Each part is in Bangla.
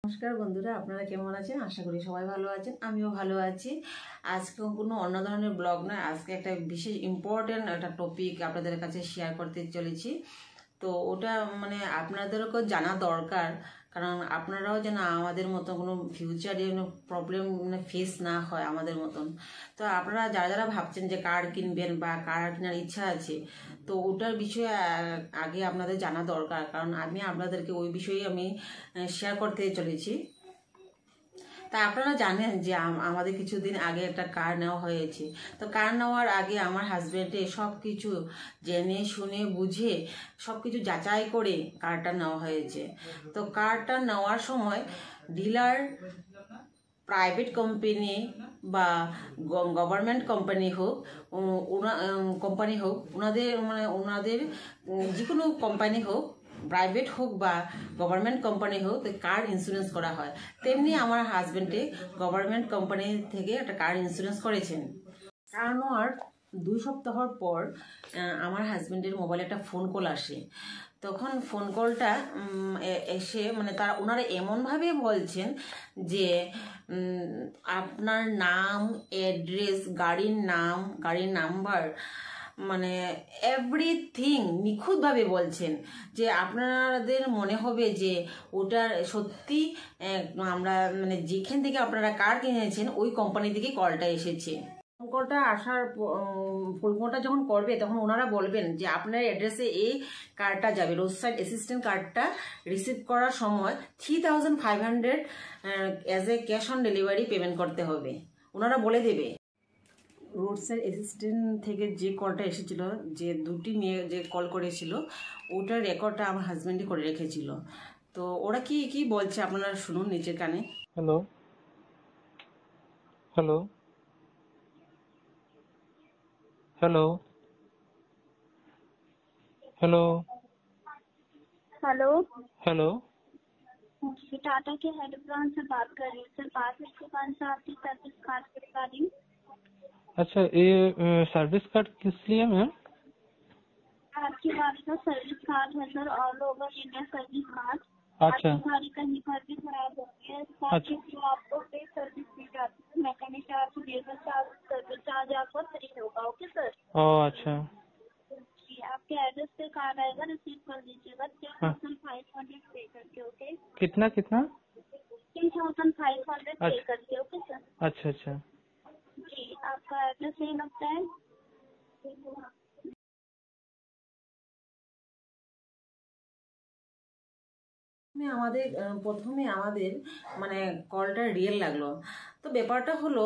নমস্কার বন্ধুরা, আপনারা কেমন আছেন? আশা করি সবাই ভালো আছেন, আমিও ভালো আছি। আজকে কোনো অন্য ধরনের ব্লগ নয়, আজকে একটা বিশেষ ইম্পর্টেন্ট একটা টপিক আপনাদের কাছে শেয়ার করতে চলেছি। তো ওটা মানে আপনাদেরকেও জানা দরকার, কারণ আপনারাও যেন আমাদের মতো কোনো ফিউচারে প্রবলেম ফেস না হয় আমাদের মতন। তো আপনারা যারা যারা ভাবছেন যে কার কিনবেন বা কার কেনার ইচ্ছা আছে, তো ওটার বিষয়ে আগে আপনাদের জানা দরকার, কারণ আমি আপনাদেরকে ওই বিষয়ে আমি শেয়ার করতে চলেছি। তা আপনারা জানেন যে আমাদের কিছুদিন আগে একটা কার নেওয়া হয়েছে। তো কার নেওয়ার আগে আমার হাজব্যান্ডে সব কিছু জেনে শুনে বুঝে সব কিছু যাচাই করে কারটা নেওয়া হয়েছে। তো কারটা নেওয়ার সময় ডিলার, প্রাইভেট কোম্পানি বা গভর্নমেন্ট কোম্পানি হোক, ওনাদের যে কোনো কোম্পানি হোক, প্রাইভেট হোক বা গভর্নমেন্ট কোম্পানি হোক, কার ইন্স্যুরেন্স করা হয়। তেমনি আমার হাজবেন্ডে গভর্নমেন্ট কোম্পানি থেকে একটা কার ইন্স্যুরেন্স করেছেন। কার নেওয়ার 2 সপ্তাহ পর আমার হাজবেন্ডের মোবাইলে একটা ফোন কল আসে। তখন ফোন কলটা এসে ওনারা এমনভাবে বলছেন যে আপনার নাম, অ্যাড্রেস, গাড়ির নাম, গাড়ির নাম্বার, এভরিথিং নিখুঁতভাবে বলছেন, যে আপনাদের মনে হবে যে ওটা সত্যি আমরা যেখান থেকে আপনারা কার কিনেছেন ওই কোম্পানি থেকে কলটা এসেছে। ফোন কলটা আসার ফোন কলটা যখন করবে তখন ওনারা বলবেন যে আপনার অ্যাড্রেসে এই কার্ডটা যাবে। রোড সাইড অ্যাসিস্ট্যান্ট কার্ডটা রিসিভ করার সময় 3500 as a cash on delivery payment করতে হবে, ওনারা বলে দেবে। রোড সাইড অ্যাসিস্ট্যান্ট থেকে যে কলটা এসেছিল, যে দুটি মেয়ে যে কল করেছিল, ওটার রেকর্ডটা আমার হাজব্যান্ডই করে রেখেছিল। তো ওরা কি কি বলছে আপনারা শুনুন নিচের কানে। Hello hello hello hello hello hello Tata के हेड ब्रांच से बात कर रही हूँ सर। बात है दुकान से आपकी सर्विस कार्ड के रिगार्डिंग। अच्छा, ये सर्विस कार्ड किस लिए मैम? आपकी गाड़ी का सर्विस कार्ड है sir, all over India service card. अच्छा, आपकी गाड़ी कहीं पर भी खराब होती है अच्छा, जो आपको पे सर्विस दी जाती है, mechanic charge, labour charge, service charge आपको फ्री होगा। Okay sir. ओ अच्छा, जी, आपके एड्रेस पे कार्ड आएगा, रिसीव कर लीजिएगा 3500 पे करके। ओके, कितना कितना? 3500 पे करके। Okay sir. अच्छा अच्छा, जी, आपका एड्रेस सही लगता है? প্রথমে আমাদের কলটা রিয়েল লাগলো। তো ব্যাপারটা হলো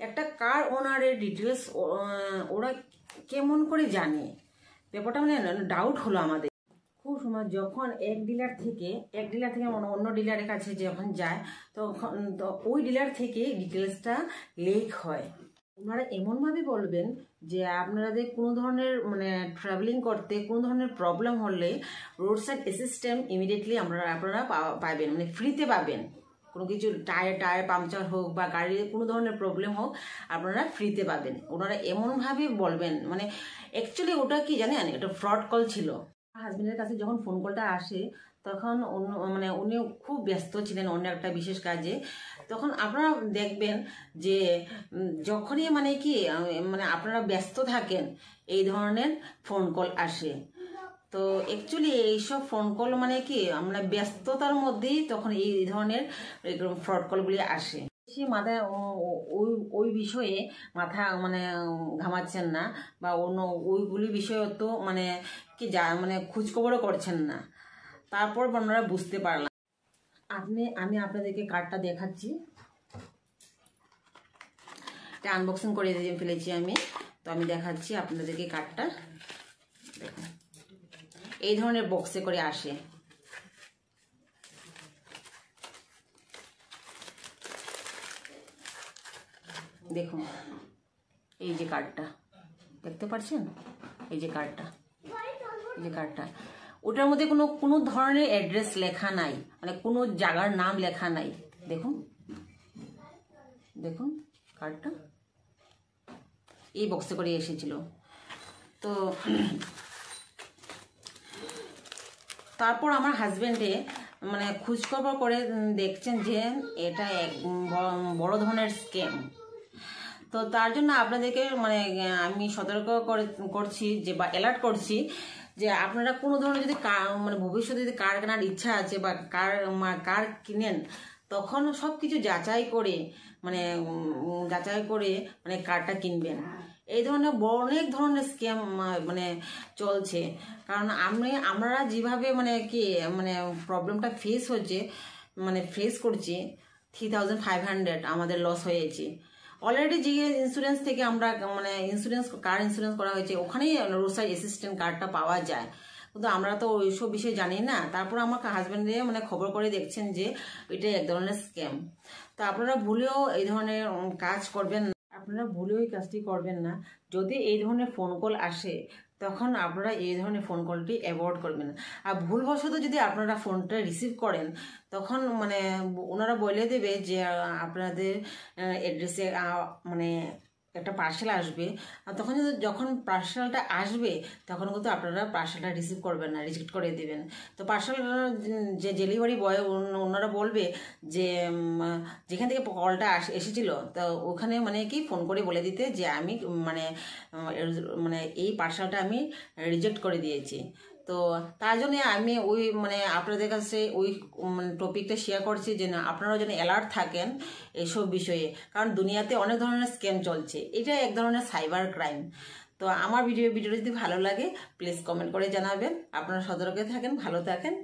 একটা কার ওনারের ডিটেলস ওরা কেমন করে জানে, ব্যাপারটা ডাউট হলো আমাদের। খুব সময় যখন এক ডিলার থেকে অন্য ডিলারের কাছে যখন যায়, তখন ওই ডিলার থেকে ডিটেলসটা লিক হয়। ওনারা এমনভাবে বলবেন যে আপনাদের কোনো ধরনের ট্রাভেলিং করতে কোনো ধরনের প্রবলেম হলে রোড সাইড অ্যাসিস্ট্যান্ট ইমিডিয়েটলি আপনারা পাবেন, ফ্রিতে পাবেন। কোনো কিছু টায়ার পাংচার হোক বা গাড়ির কোনো ধরনের প্রবলেম হোক, আপনারা ফ্রিতে পাবেন। ওনারা এমনভাবে বলবেন, অ্যাকচুয়ালি ওটা কি জানেন, এটা ফ্রড কল ছিল। হাজবেন্ডের কাছে যখন ফোন কলটা আসে তখন উনি খুব ব্যস্ত ছিলেন অন্য একটা বিশেষ কাজে। তখন আপনারা দেখবেন যে যখনই আপনারা ব্যস্ত থাকেন এই ধরনের ফোন কল আসে। তো অ্যাকচুয়ালি এইসব ফোন কল আমরা ব্যস্ততার মধ্যেই তখন এই ধরনের ফ্রড কলগুলি আসে। বেশি মাথায় ওই বিষয়ে মাথা ঘামাচ্ছেন না, বা অন্য ওইগুলি বিষয়ে তো কি খোঁজখবরও করছেন না। তারপর আপনারা বুঝতে পারলাম। আমি আপনাদেরকে কার্ডটা দেখাচ্ছি, এটা আনবক্সিং করে দিয়ে ফেলেছি আমি। তো আমি দেখাচ্ছি আপনাদেরকে কার্ডটা। দেখুন, এই ধরনের বক্সে করে আসে। দেখুন, এই যে কার্ডটা দেখতে পাচ্ছেন, এই যে কার্ডটা ওটার মধ্যে কোনো ধরনের অ্যাড্রেস লেখা নাই, কোনো জায়গার নাম লেখা নাই। দেখুন কার্ডটা এই বক্সে করে এসেছিল। তো তারপর আমার হাজবেন্ডে মানে খোঁজখবর করে দেখছেন যে এটা এক বড় ধরনের স্ক্যাম। তো তার জন্য আপনাদেরকে মানে আমি সতর্ক করছি যে বা অ্যালার্ট করছি যে আপনারা কোনো ধরনের যদি মানে ভবিষ্যতে যদি কার কেনার ইচ্ছা আছে বা কার কিনেন, তখন সব কিছু যাচাই করে মানে কারটা কিনবেন। এই ধরনের অনেক ধরনের স্ক্যাম মানে চলছে। কারণ আমরা যেভাবে মানে কি মানে প্রবলেমটা ফেস করছি 3500 আমাদের লস হয়েছে। অলরেডি যে ইন্স্যুরেন্স থেকে আমরা মানে কার ইন্স্যুরেন্স করা হয়েছে, ওখানেই রোড সাইড অ্যাসিস্ট্যান্ট কার্ডটা পাওয়া যায়, কিন্তু আমরা তো ওইসব বিষয়ে জানি না। তারপর আমার হাজব্যান্ডে মানে খবর করে দেখছেন যে এটা এক ধরনের স্ক্যাম। তো আপনারা ভুলেও এই ধরনের কাজ করবেন না, আপনারা ভুলেও এই কাজটি করবেন না। যদি এই ধরনের ফোন কল আসে তখন আপনারা এই ধরনের ফোন কলটি অ্যাভয়েড করবেন। আর ভুলবশত যদি আপনারা ফোনটা রিসিভ করেন, তখন মানে ওনারা বলে দেবে যে আপনাদের অ্যাড্রেসে মানে একটা পার্সেল আসবে। আর তখন যখন পার্সেলটা আসবে তখন কিন্তু আপনারা পার্সেলটা রিসিভ করবেন না, রিজেক্ট করে দেবেন। তো পার্সেল যে ডেলিভারি বয় ওনারা বলবে যে যেখান থেকে কলটা এসেছিল, তো ওখানে মানে কি ফোন করে বলে দিতে যে আমি মানে এই পার্সেলটা আমি রিজেক্ট করে দিয়েছি। তো তার জন্য আমি ওই মানে আপনাদের কাছে ওই টপিকটা শেয়ার করছি যে না, আপনারাও যেন অ্যালার্ট থাকেন এইসব বিষয়ে। কারণ দুনিয়াতে অনেক ধরনের স্ক্যাম চলছে, এটা এক ধরনের সাইবার ক্রাইম। তো আমার ভিডিওটা যদি ভালো লাগে প্লিজ কমেন্ট করে জানাবেন। আপনারা সতর্ক থাকেন, ভালো থাকেন।